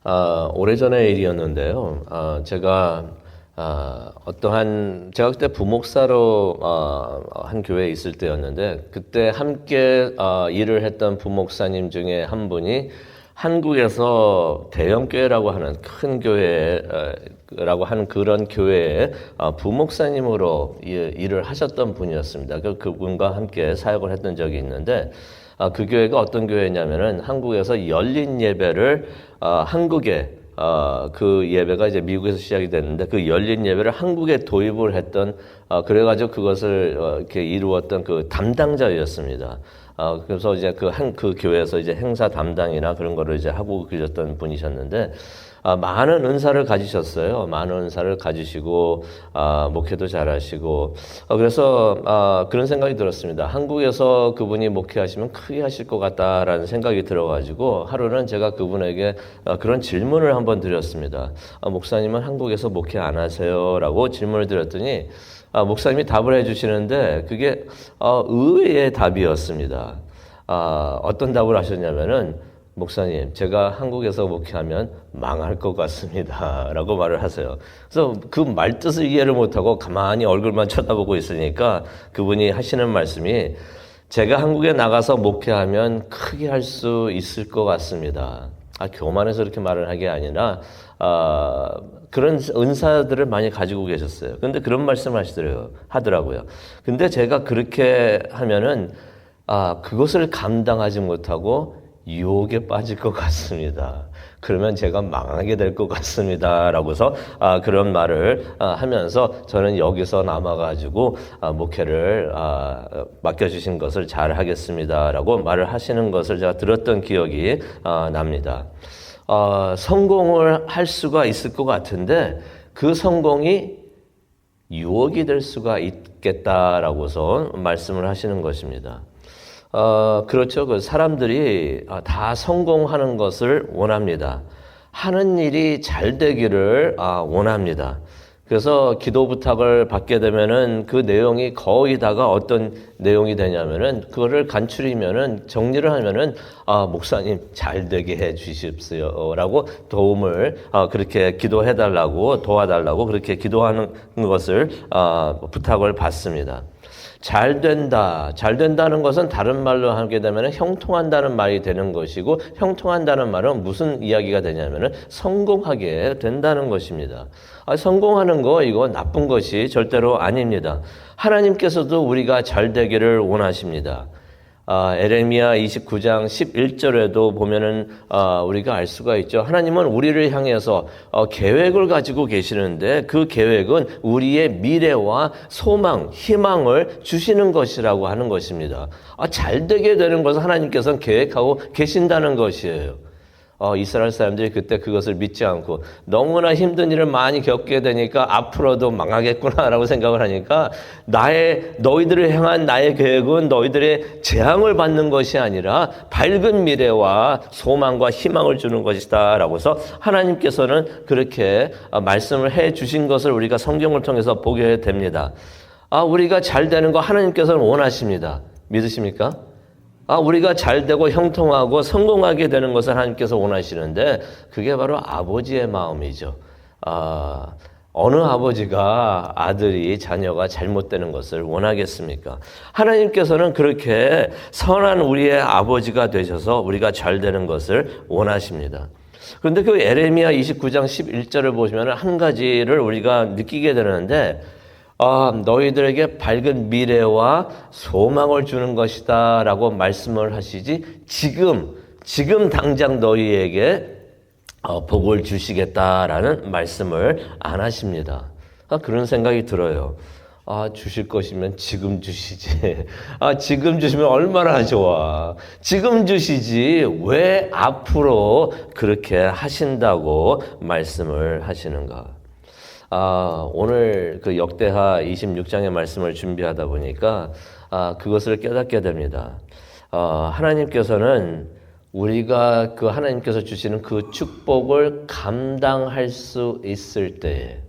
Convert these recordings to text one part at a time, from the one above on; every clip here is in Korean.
오래전의 일이었는데요. 제가 그때 부목사로 한 교회에 있을 때였는데, 그때 함께 일을 했던 부목사님 중에 한 분이 한국에서 대형교회라고 하는 큰 교회라고 하는 그런 교회에 부목사님으로 일을 하셨던 분이었습니다. 그분과 함께 사역을 했던 적이 있는데, 그 교회가 어떤 교회냐면은 한국에서 열린 예배를 한국에 그 예배가 이제 미국에서 시작이 됐는데, 그 열린 예배를 한국에 도입을 했던 그래가지고 그것을 이렇게 이루었던 그 담당자였습니다. 그래서 이제 그 교회에서 이제 행사 담당이나 그런 거를 이제 하고 계셨던 분이셨는데, 많은 은사를 가지셨어요. 많은 은사를 가지시고, 목회도 잘하시고, 그래서, 그런 생각이 들었습니다. 한국에서 그분이 목회하시면 크게 하실 것 같다라는 생각이 들어가지고, 하루는 제가 그분에게 그런 질문을 한번 드렸습니다. 목사님은 한국에서 목회 안 하세요? 라고 질문을 드렸더니, 목사님이 답을 해주시는데, 그게, 의외의 답이었습니다. 어떤 답을 하셨냐면은, 목사님, 제가 한국에서 목회하면 망할 것 같습니다. 라고 말을 하세요. 그래서 그 말뜻을 이해를 못하고 가만히 얼굴만 쳐다보고 있으니까 그분이 하시는 말씀이, 제가 한국에 나가서 목회하면 크게 할 수 있을 것 같습니다. 교만해서 이렇게 말을 한 게 아니라, 그런 은사들을 많이 가지고 계셨어요. 근데 그런 말씀을 하더라고요. 근데 제가 그렇게 하면은, 그것을 감당하지 못하고 유혹에 빠질 것 같습니다. 그러면 제가 망하게 될 것 같습니다. 라고서 그런 말을 하면서, 저는 여기서 남아가지고 목회를 맡겨주신 것을 잘 하겠습니다. 라고 말을 하시는 것을 제가 들었던 기억이 납니다. 성공을 할 수가 있을 것 같은데, 그 성공이 유혹이 될 수가 있겠다라고서 말씀을 하시는 것입니다. 그렇죠. 그 사람들이 다 성공하는 것을 원합니다. 하는 일이 잘 되기를 원합니다. 그래서 기도 부탁을 받게 되면은 그 내용이 거의 다가 어떤 내용이 되냐면은, 그거를 간추리면은, 정리를 하면은, 목사님 잘 되게 해 주십시오. 라고 도움을, 그렇게 기도해달라고, 도와달라고 그렇게 기도하는 것을, 부탁을 받습니다. 잘 된다는 것은 다른 말로 하게 되면 형통한다는 말이 되는 것이고, 형통한다는 말은 무슨 이야기가 되냐면은 성공하게 된다는 것입니다. 성공하는 거, 이거 나쁜 것이 절대로 아닙니다. 하나님께서도 우리가 잘 되기를 원하십니다. 에레미야 29장 11절에도 보면은 우리가 알 수가 있죠. 하나님은 우리를 향해서 계획을 가지고 계시는데, 그 계획은 우리의 미래와 소망, 희망을 주시는 것이라고 하는 것입니다. 잘 되게 되는 것을 하나님께서는 계획하고 계신다는 것이에요. 이스라엘 사람들이 그때 그것을 믿지 않고 너무나 힘든 일을 많이 겪게 되니까 앞으로도 망하겠구나라고 생각을 하니까, 너희들을 향한 나의 계획은 너희들의 재앙을 받는 것이 아니라 밝은 미래와 소망과 희망을 주는 것이다 라고서 하나님께서는 그렇게 말씀을 해 주신 것을 우리가 성경을 통해서 보게 됩니다. 우리가 잘 되는 거 하나님께서는 원하십니다. 믿으십니까? 우리가 잘 되고 형통하고 성공하게 되는 것을 하나님께서 원하시는데, 그게 바로 아버지의 마음이죠. 어느 아버지가 자녀가 잘못되는 것을 원하겠습니까? 하나님께서는 그렇게 선한 우리의 아버지가 되셔서 우리가 잘 되는 것을 원하십니다. 그런데 그 에레미야 29장 11절을 보시면 한 가지를 우리가 느끼게 되는데, 너희들에게 밝은 미래와 소망을 주는 것이다 라고 말씀을 하시지, 지금 당장 너희에게 복을 주시겠다라는 말씀을 안 하십니다. 그런 생각이 들어요. 주실 것이면 지금 주시지. 지금 주시면 얼마나 좋아. 지금 주시지 왜 앞으로 그렇게 하신다고 말씀을 하시는가. 오늘 그 역대하 26장의 말씀을 준비하다 보니까 그것을 깨닫게 됩니다. 하나님께서는 우리가 하나님께서 주시는 그 축복을 감당할 수 있을 때에,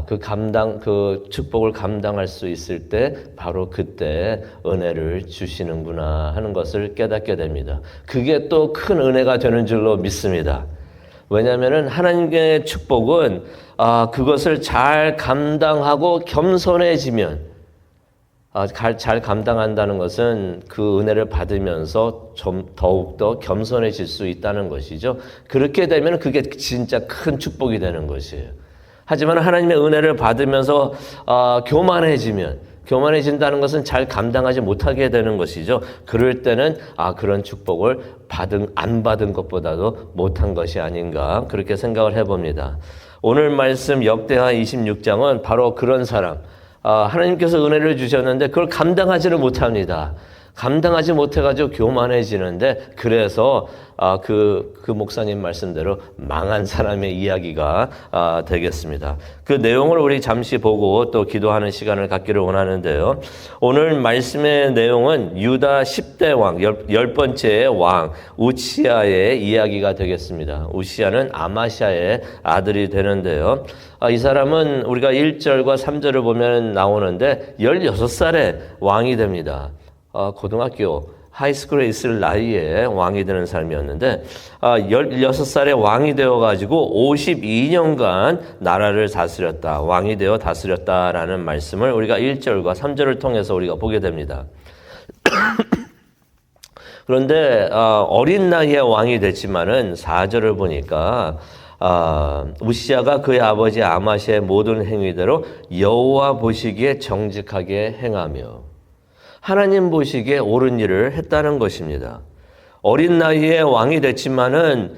그 축복을 감당할 수 있을 때 바로 그때 은혜를 주시는구나 하는 것을 깨닫게 됩니다. 그게 또 큰 은혜가 되는 줄로 믿습니다. 왜냐하면 하나님의 축복은 그것을 잘 감당하고 겸손해지면 잘 감당한다는 것은 그 은혜를 받으면서 좀 더욱더 겸손해질 수 있다는 것이죠. 그렇게 되면 그게 진짜 큰 축복이 되는 것이에요. 하지만 하나님의 은혜를 받으면서 교만해진다는 것은 잘 감당하지 못하게 되는 것이죠. 그럴 때는 그런 축복을 안 받은 것보다도 못한 것이 아닌가 그렇게 생각을 해봅니다. 오늘 말씀 역대하 26장은 바로 그런 사람, 하나님께서 은혜를 주셨는데 그걸 감당하지를 못합니다. 감당하지 못해가지고 교만해지는데 그래서 그 목사님 말씀대로 망한 사람의 이야기가 되겠습니다. 그 내용을 우리 잠시 보고 또 기도하는 시간을 갖기를 원하는데요. 오늘 말씀의 내용은 유다 10대 왕, 10번째 왕 우시야의 이야기가 되겠습니다. 우시야는 아마샤의 아들이 되는데요. 이 사람은 우리가 1절과 3절을 보면 나오는데 16살에 왕이 됩니다. 고등학교, 하이스쿨에 있을 나이에 왕이 되는 삶이었는데 16살에 왕이 되어가지고 52년간 나라를 다스렸다. 왕이 되어 다스렸다라는 말씀을 우리가 1절과 3절을 통해서 우리가 보게 됩니다. 그런데 어린 나이에 왕이 됐지만은 4절을 보니까 우시야가 그의 아버지 아마시아의 모든 행위대로 여호와 보시기에 정직하게 행하며 하나님 보시기에 옳은 일을 했다는 것입니다. 어린 나이에 왕이 됐지만은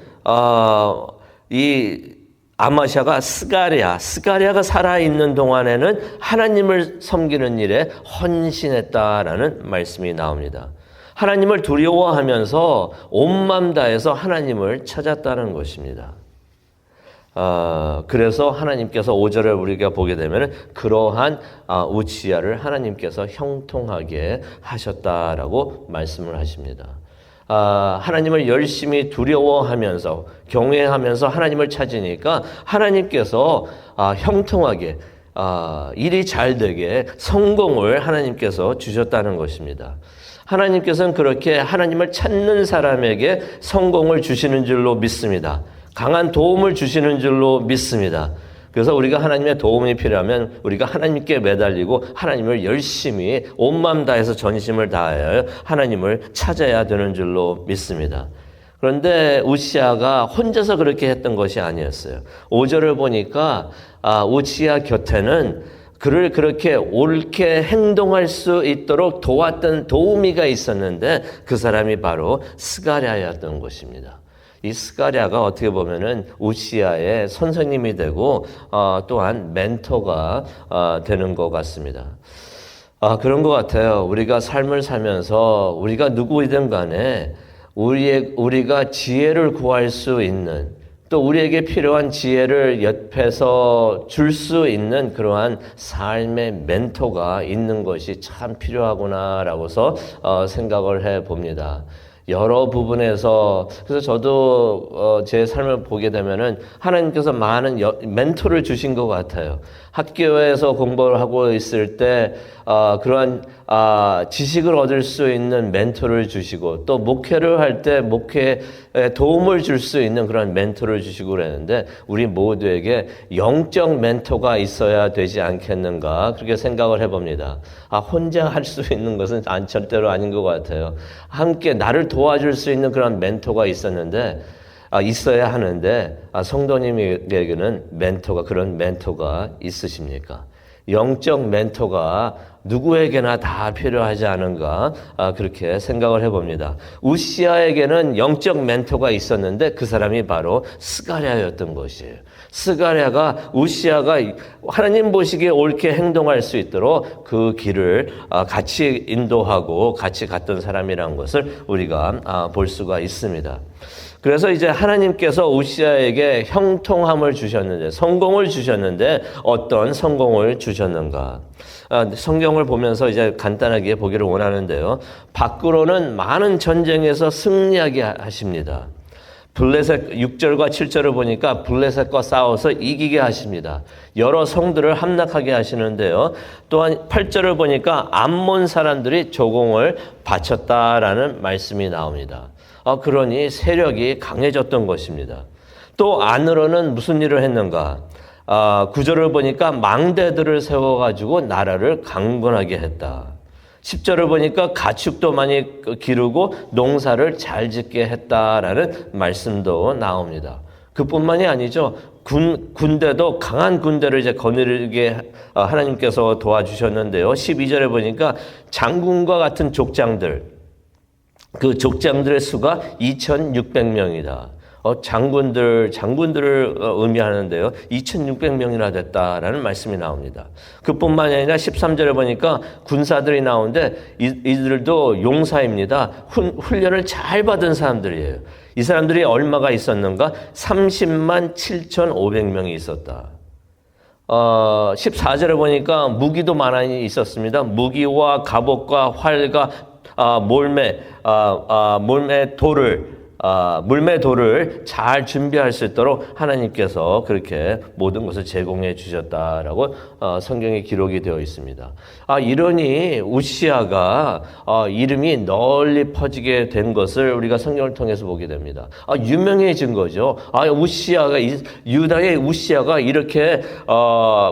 이 아마샤가 스가랴가 살아있는 동안에는 하나님을 섬기는 일에 헌신했다라는 말씀이 나옵니다. 하나님을 두려워하면서 온 마음 다해서 하나님을 찾았다는 것입니다. 그래서 하나님께서 5절을 우리가 보게 되면 그러한 우시야를 하나님께서 형통하게 하셨다라고 말씀을 하십니다. 하나님을 열심히 두려워하면서 경외하면서 하나님을 찾으니까 하나님께서 형통하게 일이 잘 되게 성공을 하나님께서 주셨다는 것입니다. 하나님께서는 그렇게 하나님을 찾는 사람에게 성공을 주시는 줄로 믿습니다. 강한 도움을 주시는 줄로 믿습니다. 그래서 우리가 하나님의 도움이 필요하면 우리가 하나님께 매달리고 하나님을 열심히 온 마음 다해서 전심을 다하여 하나님을 찾아야 되는 줄로 믿습니다. 그런데 우시야가 혼자서 그렇게 했던 것이 아니었어요. 5절을 보니까 우시야 곁에는 그를 그렇게 옳게 행동할 수 있도록 도왔던 도우미가 있었는데 그 사람이 바로 스가랴였던 것입니다. 이 스가랴가 어떻게 보면은 우시야의 선생님이 되고 또한 멘토가 되는 것 같습니다. 그런 것 같아요. 우리가 삶을 살면서 우리가 누구이든 간에 우리가 지혜를 구할 수 있는 또 우리에게 필요한 지혜를 옆에서 줄 수 있는 그러한 삶의 멘토가 있는 것이 참 필요하구나라고서 생각을 해 봅니다. 여러 부분에서 그래서 저도 제 삶을 보게 되면은 하나님께서 많은 멘토를 주신 것 같아요. 학교에서 공부를 하고 있을 때 그러한 지식을 얻을 수 있는 멘토를 주시고 또 목회를 할 때 목회에 도움을 줄 수 있는 그런 멘토를 주시고 그랬는데 우리 모두에게 영적 멘토가 있어야 되지 않겠는가 그렇게 생각을 해봅니다. 혼자 할 수 있는 것은 절대로 아닌 것 같아요. 함께 나를 도와줄 수 있는 그런 멘토가 있었는데 있어야 하는데 성도님에게는 그런 멘토가 있으십니까? 영적 멘토가 누구에게나 다 필요하지 않은가 그렇게 생각을 해봅니다. 우시야에게는 영적 멘토가 있었는데 그 사람이 바로 스가랴였던 것이에요. 스가랴가 우시야가 하나님 보시기에 옳게 행동할 수 있도록 그 길을 같이 인도하고 같이 갔던 사람이라는 것을 우리가 볼 수가 있습니다. 그래서 이제 하나님께서 우시야에게 형통함을 주셨는데 성공을 주셨는데 어떤 성공을 주셨는가? 성경을 보면서 이제 간단하게 보기를 원하는데요. 밖으로는 많은 전쟁에서 승리하게 하십니다. 블레셋 6절과 7절을 보니까 블레셋과 싸워서 이기게 하십니다. 여러 성들을 함락하게 하시는데요. 또한 8절을 보니까 암몬 사람들이 조공을 바쳤다라는 말씀이 나옵니다. 그러니 세력이 강해졌던 것입니다. 또 안으로는 무슨 일을 했는가? 9절을 보니까 망대들을 세워가지고 나라를 강건하게 했다. 10절을 보니까 가축도 많이 기르고 농사를 잘 짓게 했다라는 말씀도 나옵니다. 그뿐만이 아니죠. 군대도 강한 군대를 이제 거느리게 하나님께서 도와주셨는데요. 12절에 보니까 장군과 같은 족장들, 그 족장들의 수가 2,600명이다. 장군들을 의미하는데요. 2,600명이나 됐다라는 말씀이 나옵니다. 그뿐만이 아니라 13절에 보니까 군사들이 나오는데 이들도 용사입니다. 훈련을 잘 받은 사람들이에요. 이 사람들이 얼마가 있었는가? 30만 7,500명이 있었다. 14절에 보니까 무기도 많이 있었습니다. 무기와 갑옷과 활과 물매돌을 잘 준비할 수 있도록 하나님께서 그렇게 모든 것을 제공해 주셨다라고 성경에 기록이 되어 있습니다. 이러니 우시아가 이름이 널리 퍼지게 된 것을 우리가 성경을 통해서 보게 됩니다. 유명해진 거죠. 유다의 우시아가 이렇게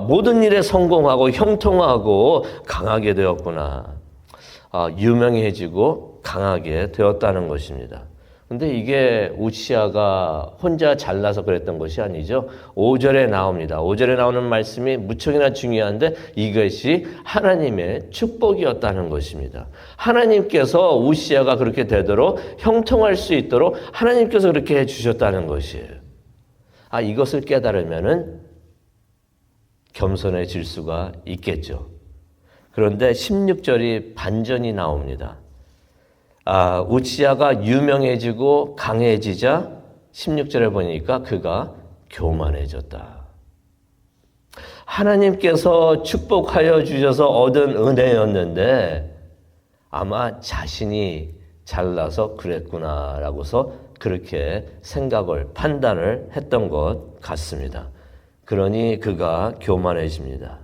모든 일에 성공하고 형통하고 강하게 되었구나. 유명해지고 강하게 되었다는 것입니다. 근데 이게 우시아가 혼자 잘나서 그랬던 것이 아니죠. 5절에 나옵니다. 5절에 나오는 말씀이 무척이나 중요한데 이것이 하나님의 축복이었다는 것입니다. 하나님께서 우시아가 그렇게 되도록 형통할 수 있도록 하나님께서 그렇게 해주셨다는 것이에요. 이것을 깨달으면은 겸손해질 수가 있겠죠. 그런데 16절이 반전이 나옵니다. 우시아가 유명해지고 강해지자 16절에 보니까 그가 교만해졌다. 하나님께서 축복하여 주셔서 얻은 은혜였는데 아마 자신이 잘나서 그랬구나라고서 그렇게 판단을 했던 것 같습니다. 그러니 그가 교만해집니다.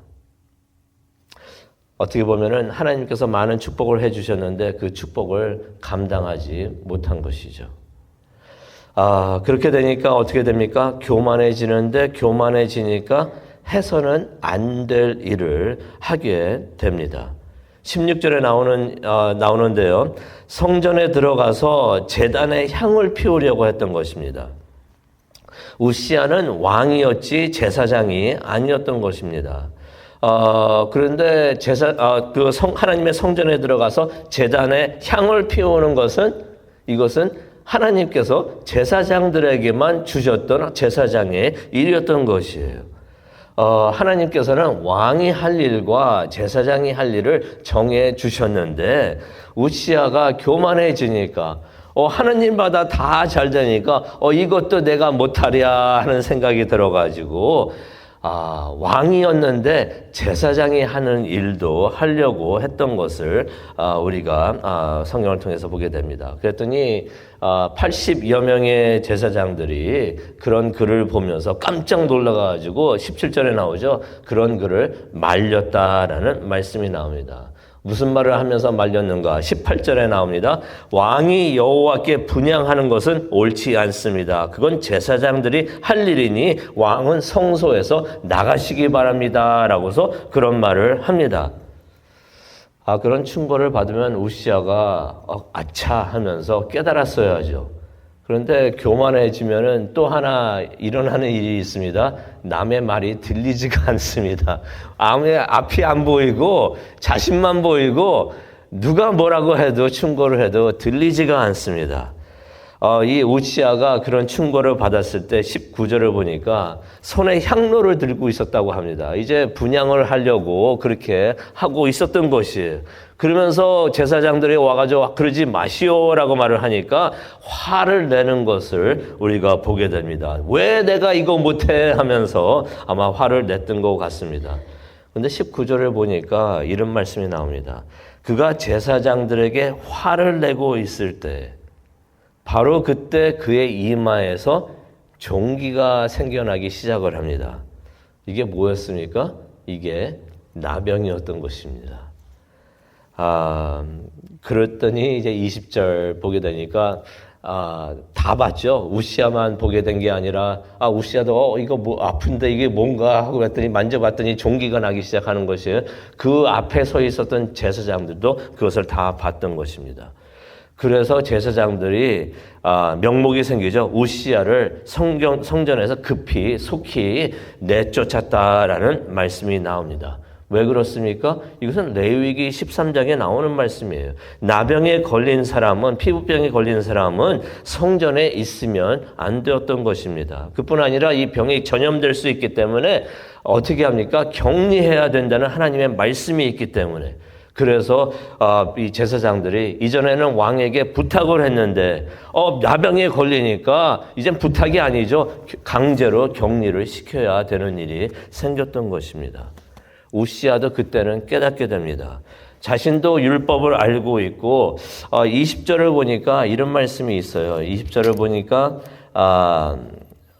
어떻게 보면은 하나님께서 많은 축복을 해주셨는데 그 축복을 감당하지 못한 것이죠. 그렇게 되니까 어떻게 됩니까? 교만해지니까 해서는 안 될 일을 하게 됩니다. 16절에 나오는데요. 성전에 들어가서 제단에 향을 피우려고 했던 것입니다. 우시아는 왕이었지 제사장이 아니었던 것입니다. 그런데 하나님의 성전에 들어가서 제단에 향을 피우는 이것은 하나님께서 제사장들에게만 주셨던 제사장의 일이었던 것이에요. 하나님께서는 왕이 할 일과 제사장이 할 일을 정해 주셨는데 우시아가 교만해지니까 하나님마다 다 잘 되니까 이것도 내가 못하랴 하는 생각이 들어가지고 왕이었는데 제사장이 하는 일도 하려고 했던 것을 우리가 성경을 통해서 보게 됩니다. 그랬더니 80여 명의 제사장들이 그런 글을 보면서 깜짝 놀라가지고 17절에 나오죠. 그런 글을 말렸다라는 말씀이 나옵니다. 무슨 말을 하면서 말렸는가? 18절에 나옵니다. 왕이 여호와께 분향하는 것은 옳지 않습니다. 그건 제사장들이 할 일이니 왕은 성소에서 나가시기 바랍니다. 라고서 그런 말을 합니다. 그런 충고를 받으면 우시아가 아차 하면서 깨달았어야죠. 그런데 교만해지면은 또 하나 일어나는 일이 있습니다. 남의 말이 들리지가 않습니다. 앞이 안 보이고 자신만 보이고 누가 뭐라고 해도 충고를 해도 들리지가 않습니다. 이 우시아가 그런 충고를 받았을 때 19절을 보니까 손에 향로를 들고 있었다고 합니다. 이제 분향을 하려고 그렇게 하고 있었던 것이에요. 그러면서 제사장들이 와가지고 그러지 마시오라고 말을 하니까 화를 내는 것을 우리가 보게 됩니다. 왜 내가 이거 못해 하면서 아마 화를 냈던 것 같습니다. 그런데 19절을 보니까 이런 말씀이 나옵니다. 그가 제사장들에게 화를 내고 있을 때 바로 그때 그의 이마에서 종기가 생겨나기 시작을 합니다. 이게 뭐였습니까? 이게 나병이었던 것입니다. 그랬더니 이제 20절 보게 되니까 다 봤죠. 우시아만 보게 된 게 아니라 우시아도 이거 뭐 아픈데 이게 뭔가 하고 그랬더니 만져봤더니 종기가 나기 시작하는 것이에요. 그 앞에 서 있었던 제사장들도 그것을 다 봤던 것입니다. 그래서 제사장들이 명목이 생기죠. 우시아를 성전에서 급히 속히 내쫓았다라는 말씀이 나옵니다. 왜 그렇습니까? 이것은 레위기 13장에 나오는 말씀이에요. 나병에 걸린 사람은, 피부병에 걸린 사람은 성전에 있으면 안 되었던 것입니다. 그뿐 아니라 이 병이 전염될 수 있기 때문에 어떻게 합니까? 격리해야 된다는 하나님의 말씀이 있기 때문에. 그래서 이 제사장들이 이전에는 왕에게 부탁을 했는데 나병에 걸리니까 이젠 부탁이 아니죠. 강제로 격리를 시켜야 되는 일이 생겼던 것입니다. 우시아도 그때는 깨닫게 됩니다. 자신도 율법을 알고 있고 20절을 보니까 이런 말씀이 있어요. 20절을 보니까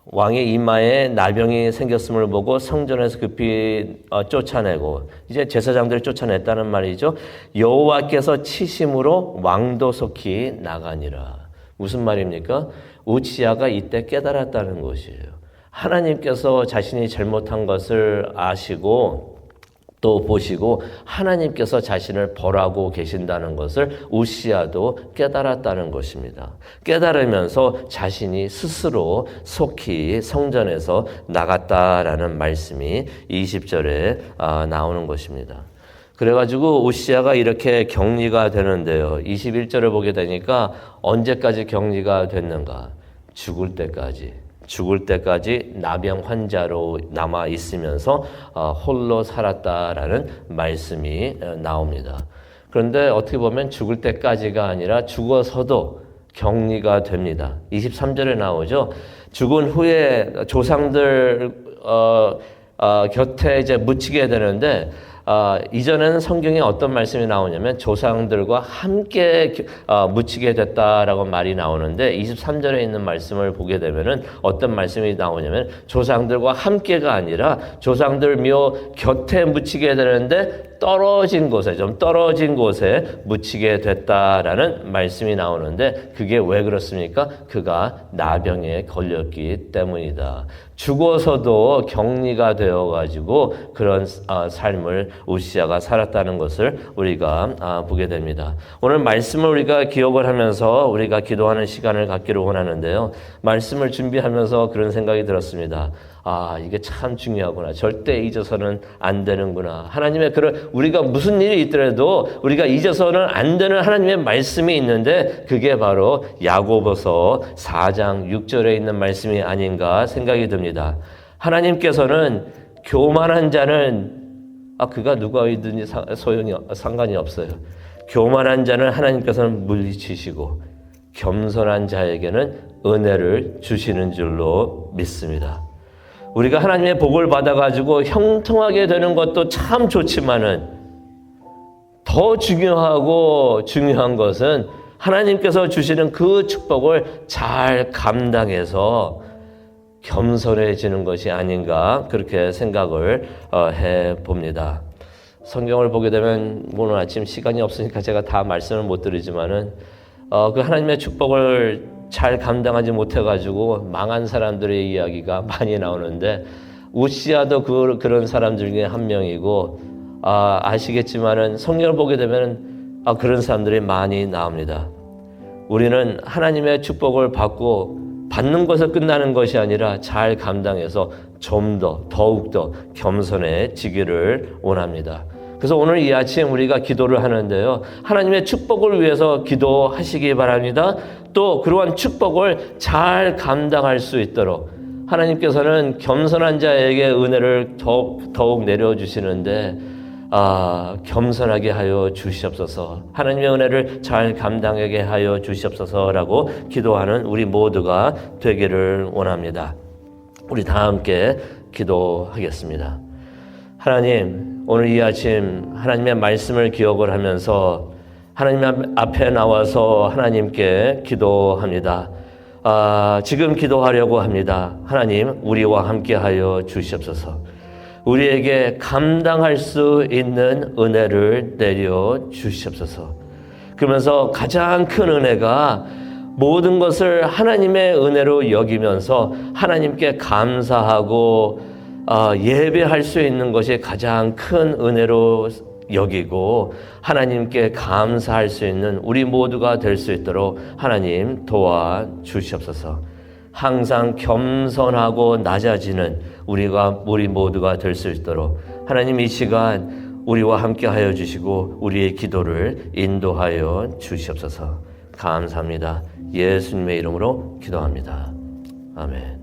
왕의 이마에 나병이 생겼음을 보고 성전에서 급히 쫓아내고 이제 제사장들을 쫓아냈다는 말이죠. 여호와께서 치심으로 왕도 속히 나가니라. 무슨 말입니까? 우시아가 이때 깨달았다는 것이에요. 하나님께서 자신이 잘못한 것을 아시고 또 보시고 하나님께서 자신을 벌하고 계신다는 것을 우시아도 깨달았다는 것입니다. 깨달으면서 자신이 스스로 속히 성전에서 나갔다라는 말씀이 20절에 나오는 것입니다. 그래가지고 우시아가 이렇게 격리가 되는데요. 21절을 보게 되니까 언제까지 격리가 됐는가? 죽을 때까지 나병 환자로 남아 있으면서 홀로 살았다라는 말씀이 나옵니다. 그런데 어떻게 보면 죽을 때까지가 아니라 죽어서도 격리가 됩니다. 23절에 나오죠. 죽은 후에 조상들 곁에 이제 묻히게 되는데 이전에는 성경에 어떤 말씀이 나오냐면 조상들과 함께 묻히게 됐다라고 말이 나오는데 23절에 있는 말씀을 보게 되면은 어떤 말씀이 나오냐면 조상들과 함께가 아니라 조상들 묘 곁에 묻히게 되는데 떨어진 곳에 묻히게 됐다라는 말씀이 나오는데 그게 왜 그렇습니까? 그가 나병에 걸렸기 때문이다. 죽어서도 격리가 되어가지고 그런 삶을 우시아가 살았다는 것을 우리가 보게 됩니다. 오늘 말씀을 우리가 기억을 하면서 우리가 기도하는 시간을 갖기를 원하는데요. 말씀을 준비하면서 그런 생각이 들었습니다. 이게 참 중요하구나. 절대 잊어서는 안 되는구나. 하나님의 우리가 무슨 일이 있더라도 우리가 잊어서는 안 되는 하나님의 말씀이 있는데 그게 바로 야고보서 4장 6절에 있는 말씀이 아닌가 생각이 듭니다. 하나님께서는 교만한 자는 그가 누구이든지 상관이 없어요. 교만한 자는 하나님께서는 물리치시고 겸손한 자에게는 은혜를 주시는 줄로 믿습니다. 우리가 하나님의 복을 받아가지고 형통하게 되는 것도 참 좋지만은 더 중요한 것은 하나님께서 주시는 그 축복을 잘 감당해서 겸손해지는 것이 아닌가 그렇게 생각을 해봅니다. 성경을 보게 되면 오늘 아침 시간이 없으니까 제가 다 말씀을 못 드리지만은 그 하나님의 축복을 잘 감당하지 못해가지고 망한 사람들의 이야기가 많이 나오는데 우시아도 그런 사람들 중에 한 명이고 아시겠지만은 성경을 보게 되면 그런 사람들이 많이 나옵니다. 우리는 하나님의 축복을 받는 것에 끝나는 것이 아니라 잘 감당해서 더욱더 겸손해지기를 원합니다. 그래서 오늘 이 아침 우리가 기도를 하는데요. 하나님의 축복을 위해서 기도하시기 바랍니다. 또 그러한 축복을 잘 감당할 수 있도록 하나님께서는 겸손한 자에게 은혜를 더욱 내려주시는데 겸손하게 하여 주시옵소서. 하나님의 은혜를 잘 감당하게 하여 주시옵소서라고 기도하는 우리 모두가 되기를 원합니다. 우리 다 함께 기도하겠습니다. 하나님, 오늘 이 아침 하나님의 말씀을 기억을 하면서 하나님 앞에 나와서 하나님께 기도합니다. 지금 기도하려고 합니다. 하나님, 우리와 함께하여 주시옵소서. 우리에게 감당할 수 있는 은혜를 내려 주시옵소서. 그러면서 가장 큰 은혜가 모든 것을 하나님의 은혜로 여기면서 하나님께 감사하고 예배할 수 있는 것이 가장 큰 은혜로 여기고 하나님께 감사할 수 있는 우리 모두가 될 수 있도록 하나님 도와주시옵소서. 항상 겸손하고 낮아지는 우리 모두가 될 수 있도록 하나님 이 시간 우리와 함께 하여 주시고 우리의 기도를 인도하여 주시옵소서. 감사합니다. 예수님의 이름으로 기도합니다. 아멘.